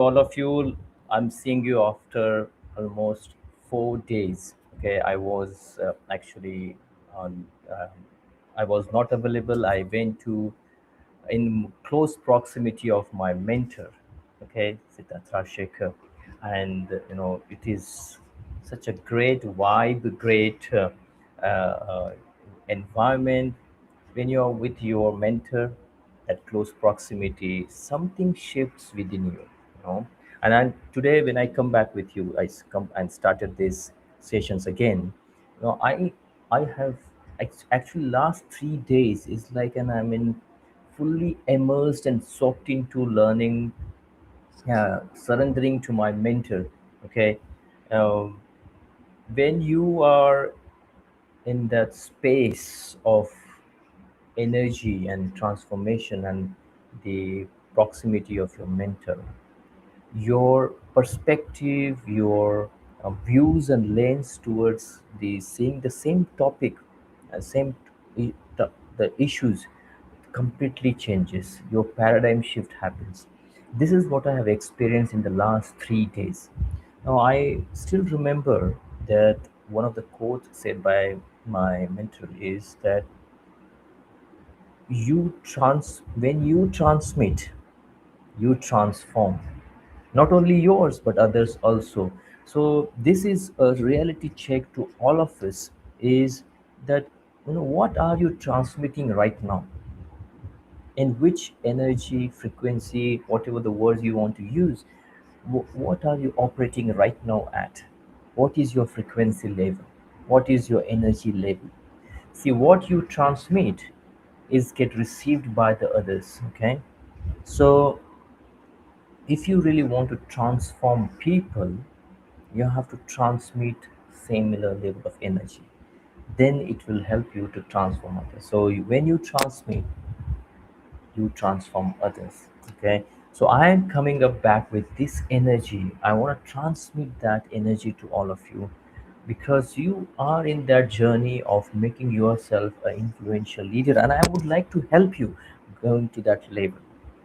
All of you, I'm seeing you after almost 4 days. Okay, I was actually on. I was not available. I went to in close proximity of my mentor. Okay, Siddhartha Shekhar, and it is such a great vibe, great environment when you're with your mentor, that close proximity, something shifts within you. And today, when I come back with you, come and started these sessions again. I have actually last 3 days is like, and I'm in fully immersed and soaked into learning, surrendering to my mentor. Okay, um, when you are in that space of energy and transformation and the proximity of your mentor, your perspective, your views and lens towards the seeing the same topic, same i- the issues completely changes. Your paradigm shift happens. This is what I have experienced in the last 3 days. Now I still remember that one of the quotes said by my mentor is that when you transmit, you transform, not only yours but others also. So this is a reality check to all of us, is that what are you transmitting right now, in which energy frequency, whatever the words you want to use, what are you operating right now at? What is your frequency level? What is your energy level? See, what you transmit is get received by the others. Okay, so if you really want to transform people, you have to transmit similar level of energy. Then it will help you to transform others. So when you transmit, you transform others. Okay, so I am coming up back with this energy. I want to transmit that energy to all of you, because you are in that journey of making yourself an influential leader, and I would like to help you going to that level.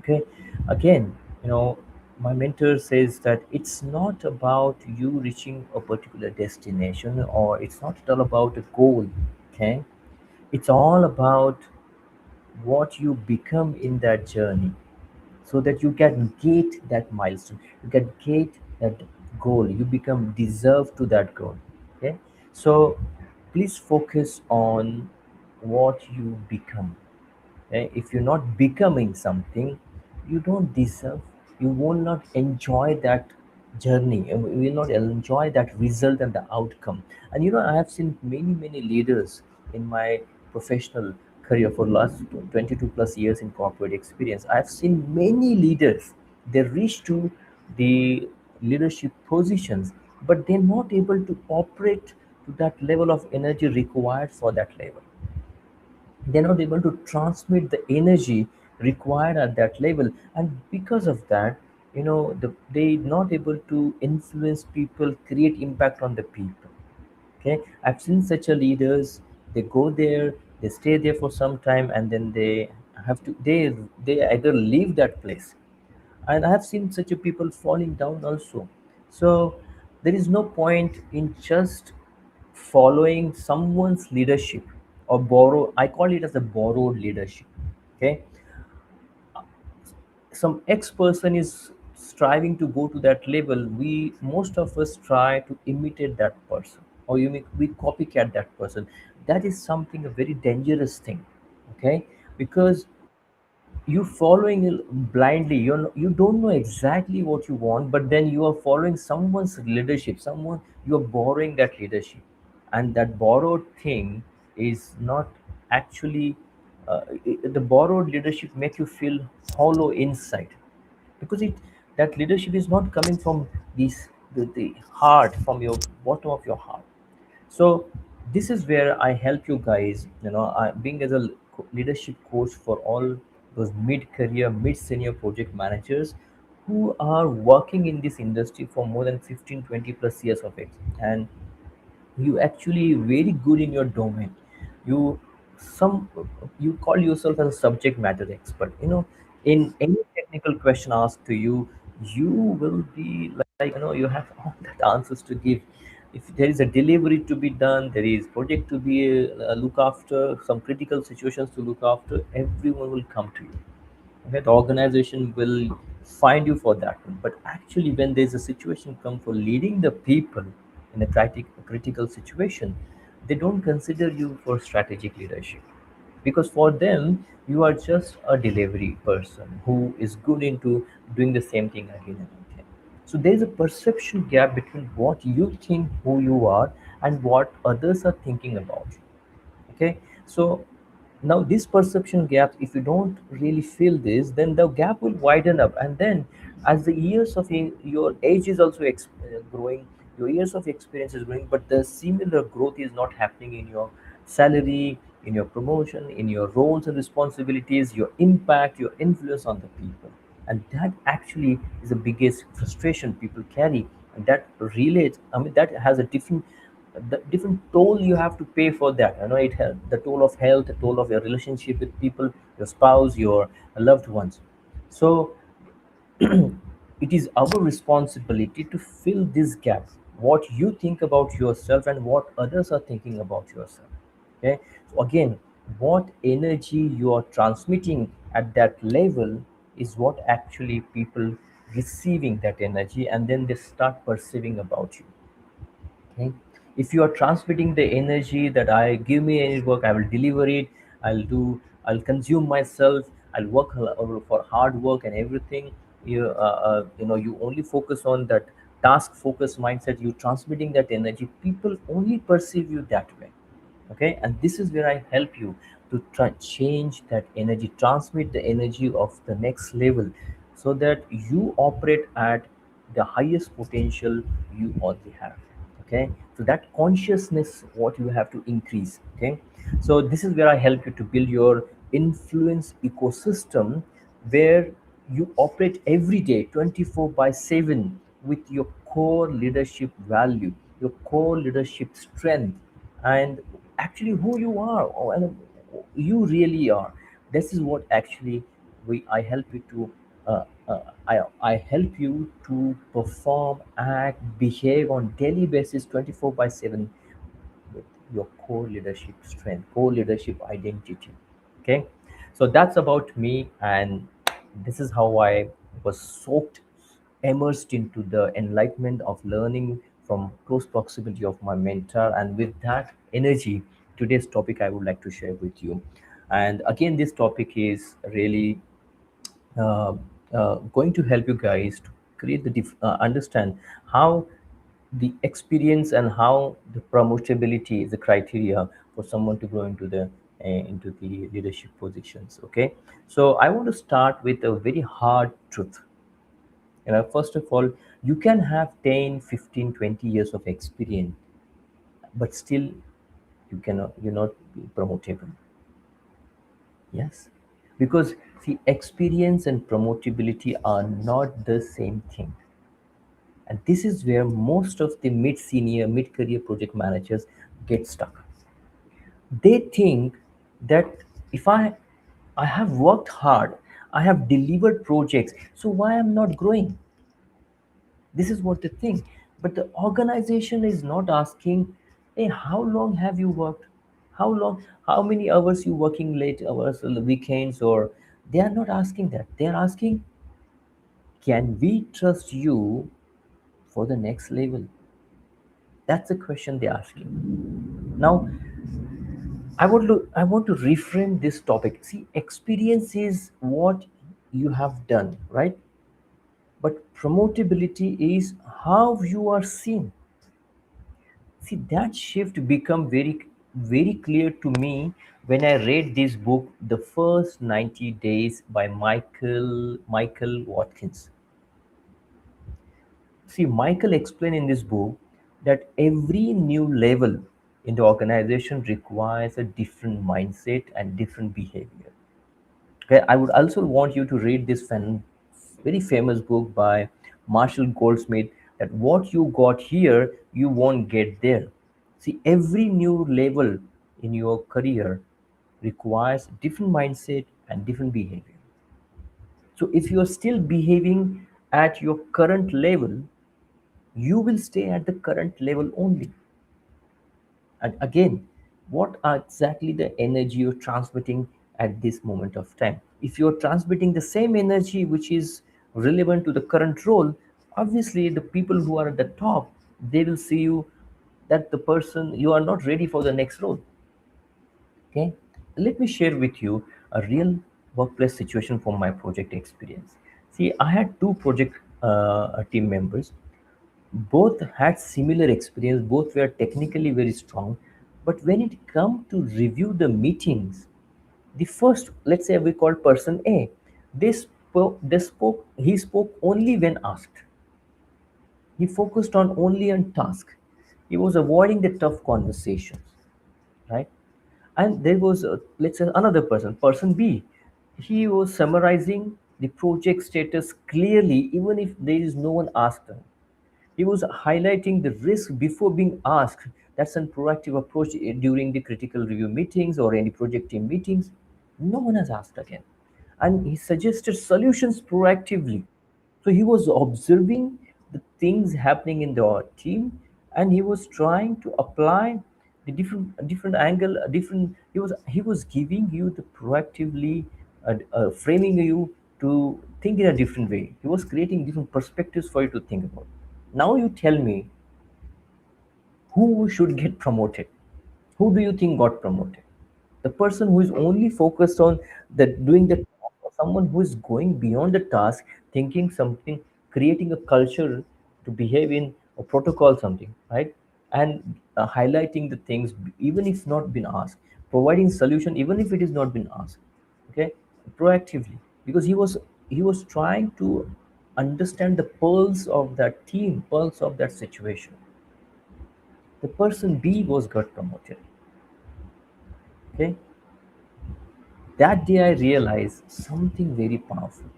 Okay, again, you know my mentor says that it's not about you reaching a particular destination, or it's not at all about a goal. Okay, it's all about what you become in that journey, so that you can get that milestone, you can get that goal, you become deserve to that goal. Okay, so please focus on what you become. If you're not becoming something, you don't deserve, you will not enjoy that journey, and you will not enjoy that result and the outcome. And I have seen many leaders in my professional career for last 22 plus years in corporate experience. I've seen many leaders, they reach to the leadership positions, but they're not able to operate to that level of energy required for that level. They're not able to transmit the energy required at that level, and because of that, they not able to influence people, create impact on the people. Okay, I've seen such a leaders, they go there, they stay there for some time, and then they have to they either leave that place. And I have seen such a people falling down also. So there is no point in just following someone's leadership, or I call it as a borrowed leadership. Okay, some X person is striving to go to that level, we most of us try to imitate that person, or we copycat that person. That is something a very dangerous thing. Okay, because you following it blindly, you don't know exactly what you want, but then you are following someone's leadership, someone, you are borrowing that leadership. And that borrowed thing is not actually the borrowed leadership make you feel hollow inside, because it that leadership is not coming from the heart, from your bottom of your heart. So this is where I help you guys, being as a leadership coach for all those mid-career, mid-senior project managers who are working in this industry for more than 15, 20 plus years of it. And you actually very good in your domain. You some you call yourself as a subject matter expert. In any technical question asked to you, you will be like, you have all that answers to give. If there is a delivery to be done, there is project to be look after, some critical situations to look after, everyone will come to you. Okay, the organization will find you for that one. But actually, when there's a situation come for leading the people in a critical situation, they don't consider you for strategic leadership, because for them you are just a delivery person who is good into doing the same thing again and again. So there is a perception gap between what you think who you are and what others are thinking about you. Okay, so now this perception gap, if you don't really feel this, then the gap will widen up, and then as the years of your age is also growing, your years of experience is growing, but the similar growth is not happening in your salary, in your promotion, in your roles and responsibilities, your impact, your influence on the people. And that actually is the biggest frustration people carry, and that relates, I mean, that has a different, the different toll you have to pay for that. I know it has the toll of health, the toll of your relationship with people, your spouse, your loved ones. So it is our responsibility to fill this gap, what you think about yourself and what others are thinking about yourself. Okay, so again, what energy you are transmitting at that level is what actually people receiving that energy, and then they start perceiving about you. Okay, if you are transmitting the energy that I give me any work, I will deliver it, I'll consume myself, I'll work for hard work and everything. You only focus on that task focus mindset, you transmitting that energy, people only perceive you that way. Okay, and this is where I help you to try change that energy, transmit the energy of the next level, so that you operate at the highest potential you already have. Okay, so that consciousness what you have to increase. Okay, so this is where I help you to build your influence ecosystem, where you operate every day 24 by 7 with your core leadership value, your core leadership strength, and actually who you are, and you really are. This is what actually I help you to I help you to perform, act, behave on daily basis 24 by 7 with your core leadership strength, core leadership identity. Okay, so that's about me, and this is how I was soaked, immersed into the enlightenment of learning from close proximity of my mentor. And with that energy, today's topic I would like to share with you. And again, this topic is really uh, going to help you guys to create the understand how the experience and how the promotability is a criteria for someone to grow into the leadership positions. Okay, so I want to start with a very hard truth. First of all, you can have 10, 15, 20 years of experience, but still you're not promotable. Yes, because see, experience and promotability are not the same thing. And this is where most of the mid senior, mid career project managers get stuck. They think that if I have worked hard, I have delivered projects, so why I'm not growing? This is what they think. But the organization is not asking, hey, how long have you worked? How long, how many hours you working late hours, or the weekends, or they are not asking that. They are asking, can we trust you for the next level? That's the question they're asking. Now, I want to reframe this topic. See, experience is what you have done, right? But promotability is how you are seen. See, that shift become very clear to me when I read this book, The First 90 Days by Michael Watkins. See, Michael explained in this book that every new level in the organization requires a different mindset and different behavior. Okay, I would also want you to read this very famous book by Marshall Goldsmith, that what you got here, you won't get there. See, every new level in your career requires different mindset and different behavior. So if you're still behaving at your current level, you will stay at the current level only. And again, what are exactly the energy you're transmitting at this moment of time? If you're transmitting the same energy which is relevant to the current role, obviously the people who are at the top, they will see you that the person you are not ready for the next role. Okay, let me share with you a real workplace situation from my project experience. See, I had two project team members. Both had similar experience, both were technically very strong, but when it come to review the meetings, the first, let's say we call person A, he spoke only when asked. He focused on only on task. He was avoiding the tough conversations, right? And there was, let's say, another person, person B. He was summarizing the project status clearly, even if there is no one asked him. He was highlighting the risk before being asked. That's a proactive approach during the critical review meetings or any project team meetings. No one has asked again. And he suggested solutions proactively. So he was observing the things happening in the team, and he was trying to apply the different angle, different. He was giving you the proactively framing you to think in a different way. He was creating different perspectives for you to think about. Now you tell me, who should get promoted? Who do you think got promoted? The person who is only focused on the doing the task, or someone who is going beyond the task, thinking something, creating a culture to behave in a protocol something, right? And highlighting the things even if not been asked, providing solution even if it is not been asked. Okay, proactively, because he was trying to understand the pulse of that team, pulse of that situation. The person B was got promoted. Okay, that day I realized something very powerful.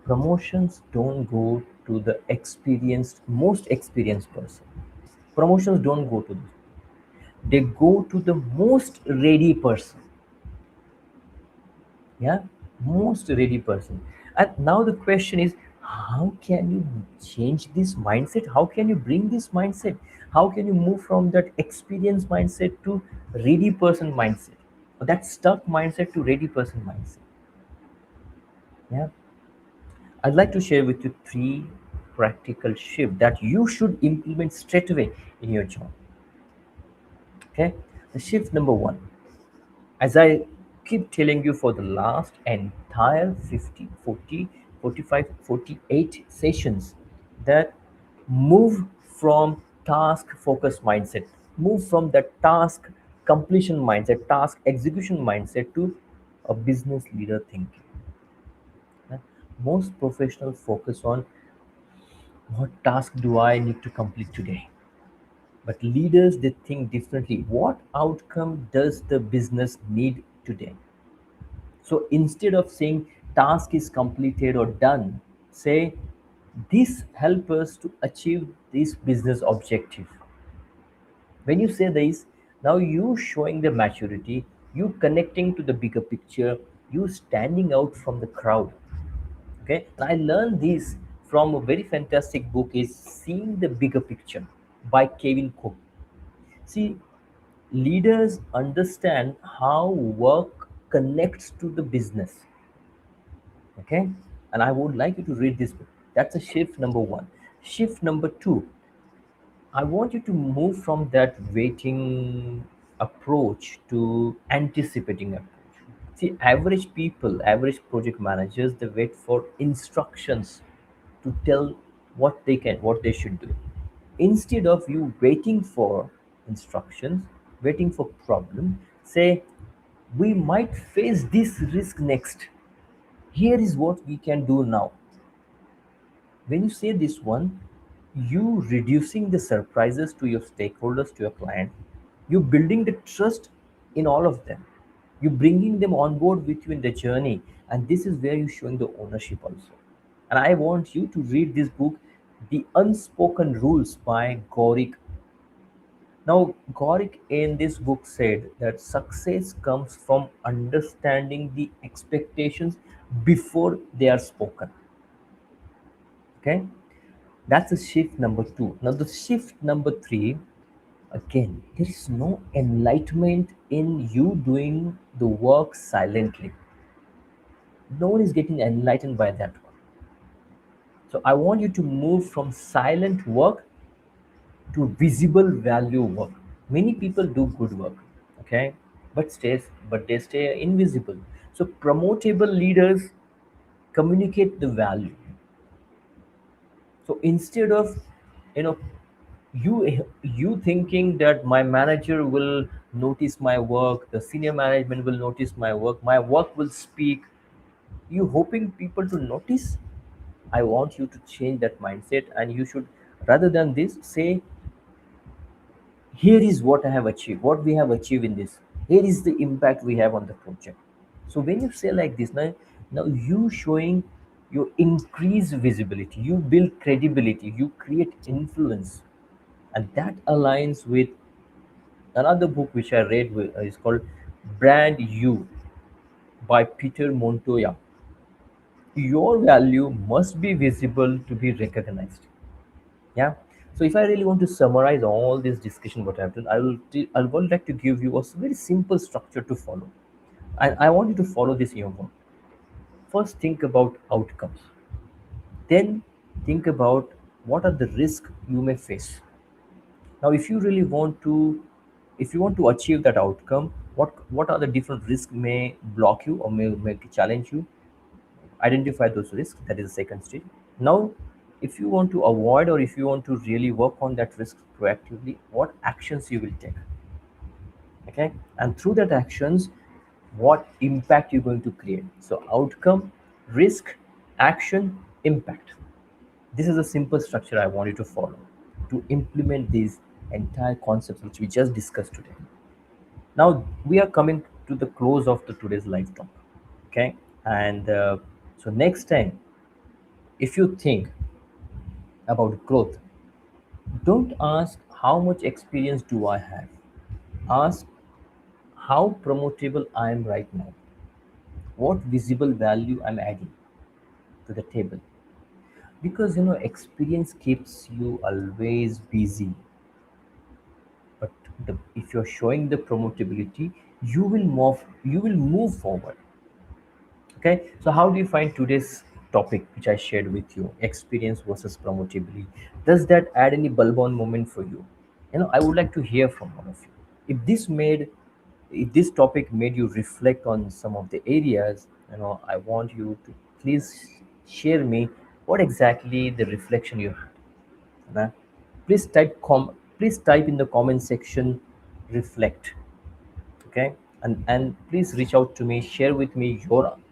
Promotions don't go to the most experienced person. Promotions don't go to this. They go to the most ready person. Yeah, most ready person. And now the question is, how can you change this mindset? How can you bring this mindset? How can you move from that experienced mindset to ready person mindset, or that stuck mindset to ready person mindset? Yeah, I'd like to share with you three practical shifts that you should implement straight away in your job. Okay, the shift number one, as I keep telling you for the last entire 50, 40, 45, 48 sessions, that move from task focused mindset, move from the task completion mindset, task execution mindset to a business leader thinking. Right? Most professionals focus on what task do I need to complete today? But leaders, they think differently. What outcome does the business need today? So instead of saying task is completed or done, say this help us to achieve this business objective. When you say this, now you showing the maturity, you connecting to the bigger picture, you standing out from the crowd. Okay, and I learned this from a very fantastic book is Seeing the Bigger Picture by Kevin Cook. See, leaders understand how work connects to the business. Okay, and I would like you to read this book. That's a shift number one. Shift number two, I want you to move from that waiting approach to anticipating approach. See, average people, average project managers, they wait for instructions to tell what they should do. Instead of you waiting for instructions, waiting for problem, say, we might face this risk next. Here is what we can do now. When you say this one, you reducing the surprises to your stakeholders, to your client. You building the trust in all of them. You bringing them on board with you in the journey, and this is where you showing the ownership also. And I want you to read this book, The Unspoken Rules by Gorik. Now, Gorik in this book said that success comes from understanding the expectations before they are spoken. Okay, that's the shift number two. Now, the shift number three, again, there is no enlightenment in you doing the work silently. No one is getting enlightened by that one. So, I want you to move from silent work to visible value work. Many people do good work, okay, but they stay invisible. So, promotable leaders communicate the value. So instead of, you know, you thinking that my manager will notice my work, the senior management will notice my work will speak, you hoping people to notice. I want you to change that mindset, and you should, rather than this, say, here is what I have achieved, what we have achieved in this, here is the impact we have on the project. So when you say like this, now you showing your increased visibility, you build credibility, you create influence. And that aligns with another book which I read is called Brand You by Peter Montoya. Your value must be visible to be recognized. Yeah. So if I really want to summarize all this discussion what I've done, I would like to give you a very simple structure to follow. And I want you to follow this in your work. First, think about outcomes. Then think about what are the risks you may face. Now, if you want to achieve that outcome, what are the different risks may block you or may challenge you? Identify those risks. That is the second stage. Now, if you want to avoid or if you want to really work on that risk proactively, what actions you will take? Okay, and through that actions, what impact you're going to create. So, outcome, risk, action, impact. This is a simple structure I want you to follow to implement these entire concepts which we just discussed today. Now we are coming to the close of the today's live talk. Okay, and so next time, if you think about growth, don't ask how much experience do I have. Ask how promotable I am right now. What visible value I'm adding to the table. Because experience keeps you always busy, but if you're showing the promotability, you will move forward. Okay, so how do you find today's topic which I shared with you, experience versus promotability? Does that add any bulb on moment for you? I would like to hear from one of you. If this topic made you reflect on some of the areas, I want you to please share me what exactly the reflection you had. Nah? Please type in the comment section, reflect. Okay, and please reach out to me, share with me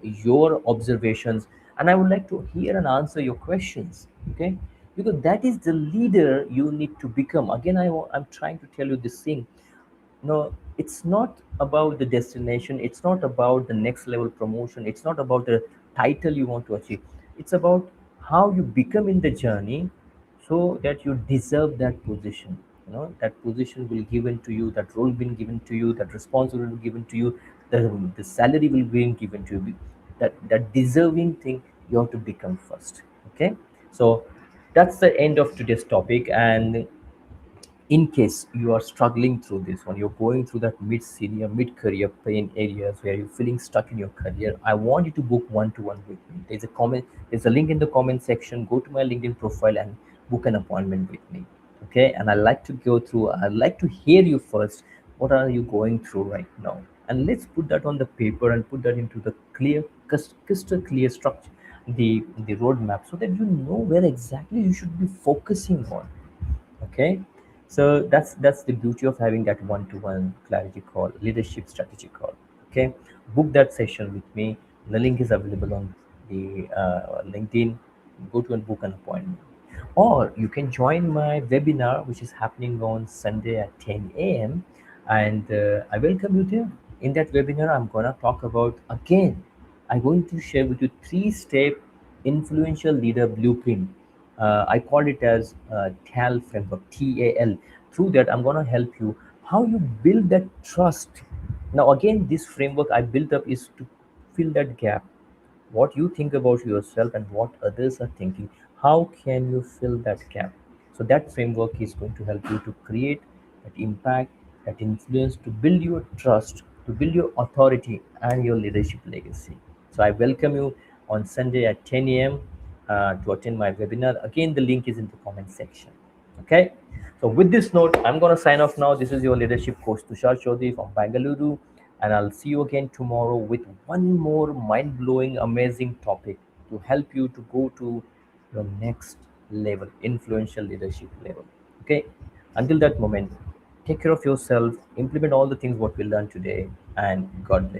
your observations, and I would like to hear and answer your questions. Okay, because that is the leader you need to become. Again, I'm trying to tell you this thing. No, it's not about the destination, it's not about the next level promotion, it's not about the title you want to achieve. It's about how you become in the journey, so that you deserve that position. That position will given to you, that role been given to you, that responsibility will given to you, the salary will be given to you. That deserving thing you have to become first. Okay, so that's the end of today's topic. And in case you are struggling through this one, you're going through that mid-senior mid-career pain areas where you're feeling stuck in your career, I want you to book one-to-one with me. There's a link in the comment section. Go to my LinkedIn profile and book an appointment with me. Okay, and I'd like to hear you first. What are you going through right now? And let's put that on the paper and put that into the crystal clear structure, the roadmap, so that you know where exactly you should be focusing on. Okay, so that's the beauty of having that one-to-one clarity call, leadership strategy call. Okay, book that session with me. The link is available on the LinkedIn. Go to and book an appointment, or you can join my webinar which is happening on Sunday at 10 a.m. And I welcome you there. In that webinar, I'm gonna talk about, again, I'm going to share with you three-step influential leader blueprint. I call it as TAL framework, TAL. Through that, I'm going to help you how you build that trust. Now, again, this framework I built up is to fill that gap. What you think about yourself and what others are thinking. How can you fill that gap? So that framework is going to help you to create that impact, that influence, to build your trust, to build your authority and your leadership legacy. So I welcome you on Sunday at 10 a.m. To attend my webinar. Again, the link is in the comment section. Okay. So with this note, I'm going to sign off now. This is your leadership coach Tushar Chaudhary from Bangalore, and I'll see you again tomorrow with one more mind-blowing, amazing topic to help you to go to your next level, influential leadership level. Okay. Until that moment, take care of yourself, implement all the things what we learned today, and God bless.